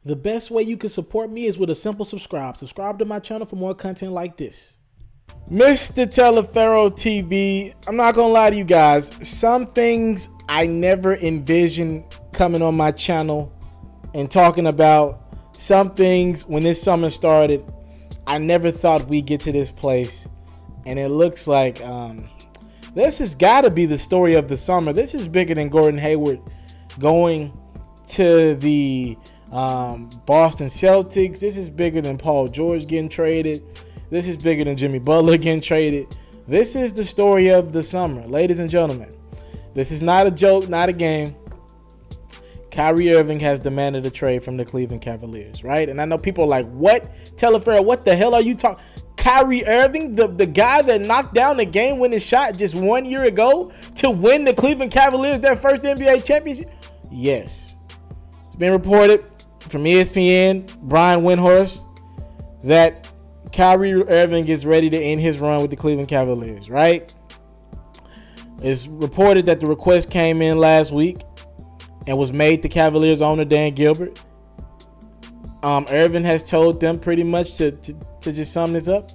The best way you can support me is with a simple subscribe. Subscribe to my channel for more content like this. Mr. TALIAFERRO TV, I'm not gonna lie to you guys. Some things I never envisioned coming on my channel and talking about. Some things when this summer started, I never thought we'd get to this place. And it looks like this has got to be the story of the summer. This is bigger than Gordon Hayward going to the Boston Celtics. This is bigger than Paul George getting traded. This is bigger than Jimmy Butler getting traded. This is the story of the summer, ladies and gentlemen. This is not a joke, not a game. Kyrie Irving has demanded a trade from the Cleveland Cavaliers, right? And I know people are like, what? TALIAFERRO, what the hell are you talking? Kyrie Irving, the guy that knocked down the game-winning shot just 1 year ago to win the Cleveland Cavaliers their first NBA championship? Yes. It's been reported from ESPN, Brian Windhorst, that Kyrie Irving is ready to end his run with the Cleveland Cavaliers, right? It's reported that the request came in last week and was made to Cavaliers owner Dan Gilbert. Irving has told them pretty much to just sum this up.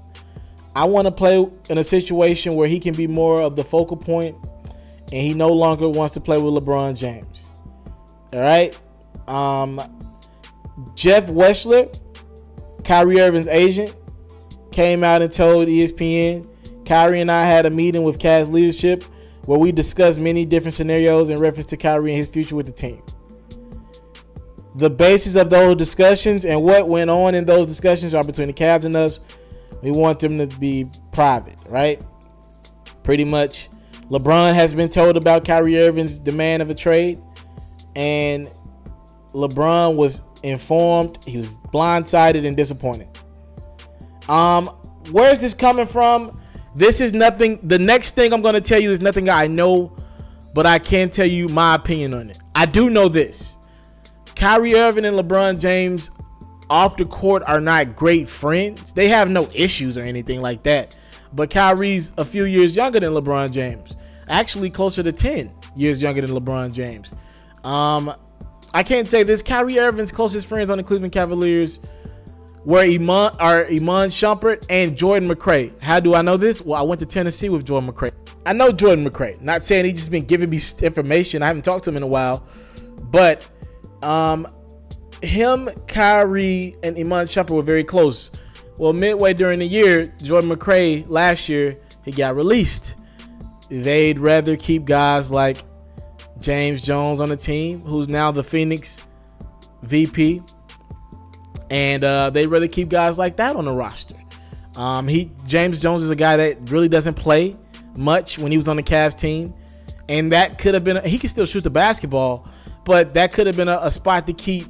I want to play in a situation where he can be more of the focal point, and he no longer wants to play with LeBron James. All right. Jeff Wessler, Kyrie Irving's agent, came out and told ESPN, Kyrie and I had a meeting with CAVS leadership where we discussed many different scenarios in reference to Kyrie and his future with the team. The basis of those discussions and what went on in those discussions are between the Cavs and us. We want them to be private, right? Pretty much. LeBron has been told about Kyrie Irving's demand of a trade, and LeBron was informed. He was blindsided and disappointed. Where is this coming from? This is nothing. The next thing I'm going to tell you is nothing I know, but I can tell you my opinion on it. I do know this. Kyrie Irving and LeBron James off the court are not great friends. They have no issues or anything like that. But Kyrie's a few years younger than LeBron James. Actually closer to 10 years younger than LeBron James. I can't say this. Kyrie Irving's closest friends on the Cleveland Cavaliers were Iman Shumpert and Jordan McRae. How do I know this? Well, I went to Tennessee with Jordan McRae. I know Jordan McRae. Not saying he's just been giving me information. I haven't talked to him in a while. But him, Kyrie, and Iman Shumpert were very close. Well, midway during the year, Jordan McRae, last year, he got released. They'd rather keep guys like James Jones on the team, who's now the Phoenix VP. And they'd rather keep guys like that on the roster. James Jones is a guy that really doesn't play much when he was on the Cavs team. And that could have been, he can still shoot the basketball, but that could have been a spot to keep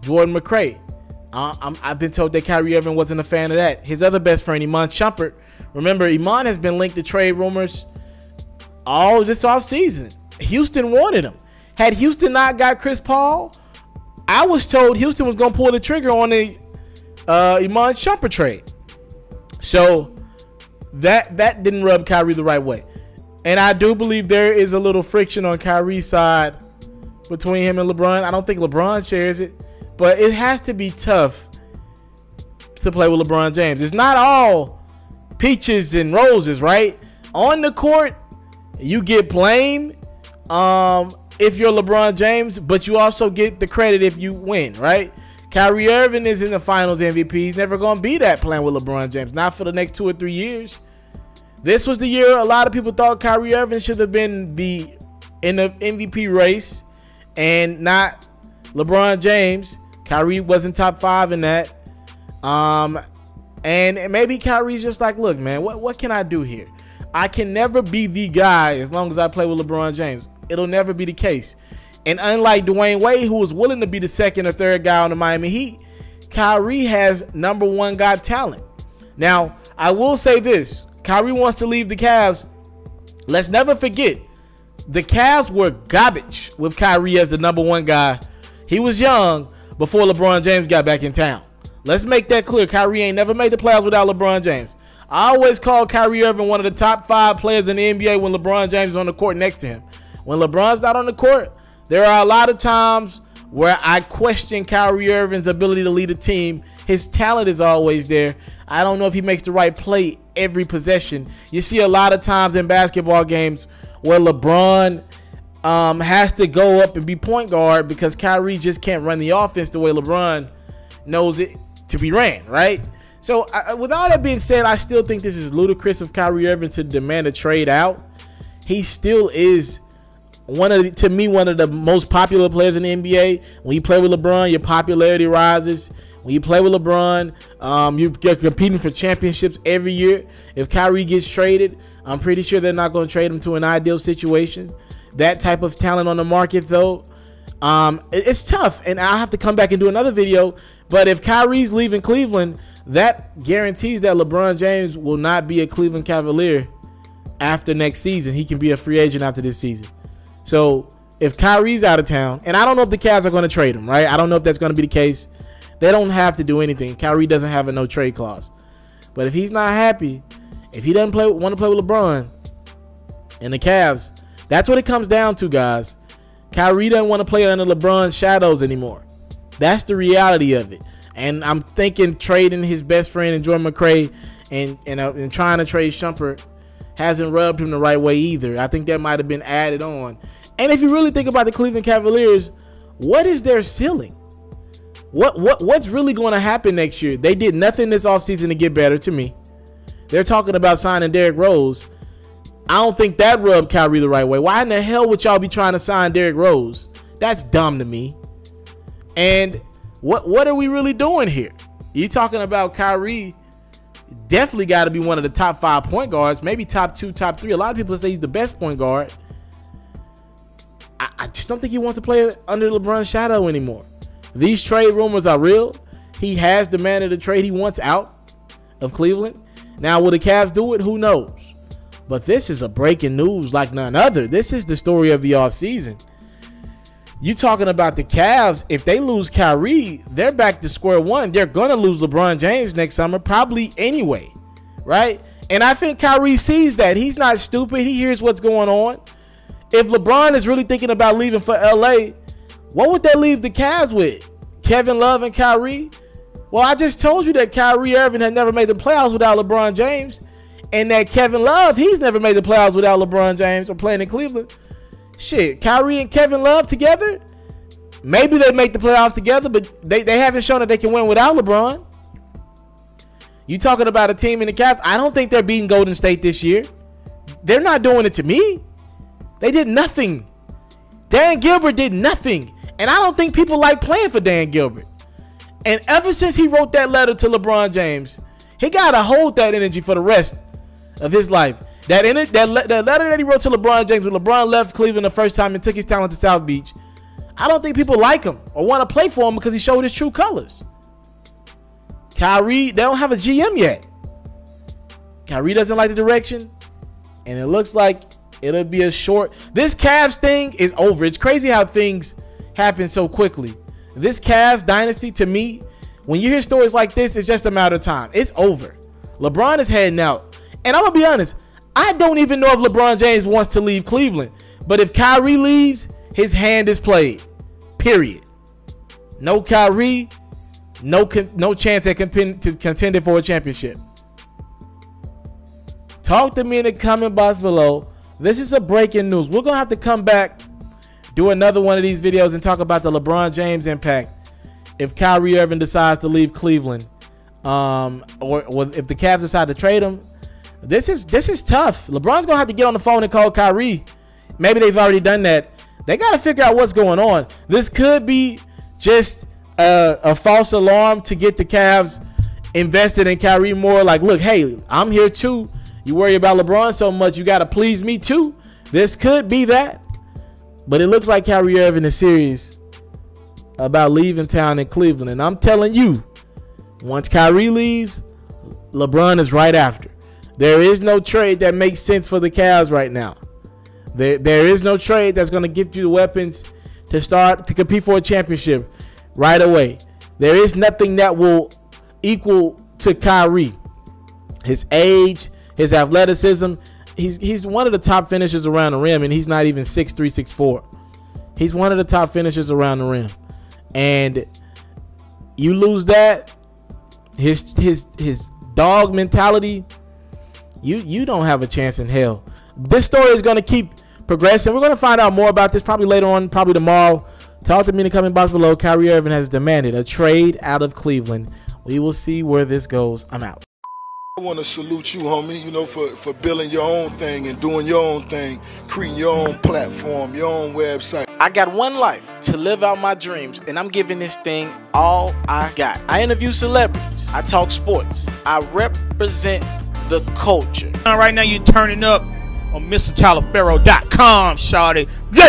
Jordan McRae. I've been told that Kyrie Irving wasn't a fan of that. His other best friend, Iman Shumpert. Remember, Iman has been linked to trade rumors all this offseason. Houston wanted him. Had Houston not got Chris Paul, I was told Houston was going to pull the trigger on the Iman Shumpert trade. So that didn't rub Kyrie the right way. And I do believe there is a little friction on Kyrie's side between him and LeBron. I don't think LeBron shares it, but it has to be tough to play with LeBron James. It's not all peaches and roses, right? On the court, you get blamed if you're LeBron James, but you also get the credit if you win, right? Kyrie Irving is in the finals MVP. He's never going to be that playing with LeBron James, not for the next 2 or 3 years. This was the year a lot of people thought Kyrie Irving should have been in the MVP race and not LeBron James. Kyrie wasn't top 5 in that. And maybe Kyrie's just like, look, man, what can I do here? I can never be the guy as long as I play with LeBron James. It'll never be the case. And unlike Dwayne Wade, who was willing to be the second or third guy on the Miami Heat, Kyrie has #1 guy talent. Now, I will say this. Kyrie wants to leave the Cavs. Let's never forget, the Cavs were garbage with Kyrie as the #1 guy. He was young before LeBron James got back in town. Let's make that clear. Kyrie ain't never made the playoffs without LeBron James. I always call Kyrie Irving one of the top 5 players in the NBA when LeBron James is on the court next to him. When LeBron's not on the court, there are a lot of times where I question Kyrie Irving's ability to lead a team. His talent is always there. I don't know if he makes the right play every possession. You see a lot of times in basketball games where LeBron has to go up and be point guard because Kyrie just can't run the offense the way LeBron knows it to be ran, right? So with all that being said, I still think this is ludicrous of Kyrie Irving to demand a trade out. He still is one of the most popular players in the NBA. When you play with LeBron, your popularity rises. When you play with LeBron, you're competing for championships every year. If Kyrie gets traded, I'm pretty sure they're not going to trade him to an ideal situation. That type of talent on the market, though, it's tough. And I'll have to come back and do another video. But if Kyrie's leaving Cleveland, that guarantees that LeBron James will not be a Cleveland Cavalier after next season. He can be a free agent after this season. So if Kyrie's out of town, and I don't know if the Cavs are going to trade him, right? I don't know if that's going to be the case. They don't have to do anything. Kyrie doesn't have a no trade clause. But if he's not happy, if he doesn't want to play with LeBron and the Cavs, that's what it comes down to, guys. Kyrie doesn't want to play under LeBron's shadows anymore. That's the reality of it. And I'm thinking trading his best friend and Jordan McRae and trying to trade Shumpert hasn't rubbed him the right way either. I think that might have been added on. And if you really think about the Cleveland Cavaliers, what is their ceiling? What's really going to happen next year? They did nothing this offseason to get better to me. They're talking about signing Derrick Rose. I don't think that rubbed Kyrie the right way. Why in the hell would y'all be trying to sign Derrick Rose? That's dumb to me. And what are we really doing here? You talking about Kyrie definitely got to be one of the top 5 point guards, maybe top 2, top 3. A lot of people say he's the best point guard. I just don't think he wants to play under LeBron's shadow anymore. These trade rumors are real. He has demanded a trade. He wants out of Cleveland. Now, will the Cavs do it? Who knows? But this is a breaking news like none other. This is the story of the offseason. You talking about the Cavs, if they lose Kyrie, they're back to square one. They're going to lose LeBron James next summer, probably anyway, right? And I think Kyrie sees that. He's not stupid. He hears what's going on. If LeBron is really thinking about leaving for LA, what would they leave the Cavs with? Kevin Love and Kyrie? Well, I just told you that Kyrie Irving had never made the playoffs without LeBron James. And that Kevin Love, he's never made the playoffs without LeBron James or playing in Cleveland. Shit, Kyrie and Kevin Love together? Maybe they make the playoffs together, but they haven't shown that they can win without LeBron. You talking about a team in the Cavs? I don't think they're beating Golden State this year. They're not doing it to me. They did nothing. Dan Gilbert did nothing. And I don't think people like playing for Dan Gilbert. And ever since he wrote that letter to LeBron James, he got to hold that energy for the rest of his life. That letter that he wrote to LeBron James when LeBron left Cleveland the first time and took his talent to South Beach, I don't think people like him or want to play for him because he showed his true colors. Kyrie, they don't have a GM yet. Kyrie doesn't like the direction, and it looks like it'll be a short. This Cavs thing is over. It's crazy how things happen so quickly. This Cavs dynasty, to me, when you hear stories like this, it's just a matter of time. It's over. LeBron is heading out. And I'm going to be honest, I don't even know if LeBron James wants to leave Cleveland. But if Kyrie leaves, his hand is played. Period. No Kyrie, no chance at contending for a championship. Talk to me in the comment box below. This is a breaking news. We're going to have to come back, do another one of these videos and talk about the LeBron James impact if Kyrie Irving decides to leave Cleveland, or if the Cavs decide to trade him. This is tough. LeBron's going to have to get on the phone and call Kyrie. Maybe they've already done that. They got to figure out what's going on. This could be just a false alarm to get the Cavs invested in Kyrie more. Like, look, hey, I'm here too. You worry about LeBron so much, you got to please me too. This could be that. But it looks like Kyrie Irving is serious about leaving town in Cleveland. And I'm telling you, once Kyrie leaves, LeBron is right after. There is no trade that makes sense for the Cavs right now. There is no trade that's going to give you the weapons to start to compete for a championship right away. There is nothing that will equal to Kyrie. His age, his athleticism. He's one of the top finishers around the rim, and he's not even 6'3", 6'4". He's one of the top finishers around the rim. and you lose that, his dog mentality, you don't have a chance in hell. This story is going to keep progressing. We're going to find out more about this probably later on, probably tomorrow. Talk to me in the comment box below. Kyrie Irving has demanded a trade out of Cleveland. We will see where this goes. I'm out. I want to salute you, homie, you know, for building your own thing and doing your own thing, creating your own platform, your own website. I got one life to live out my dreams, and I'm giving this thing all I got. I interview celebrities. I talk sports. I represent the culture. Right now, you're turning up on MrTaliaferro.com, shawty. Yeah!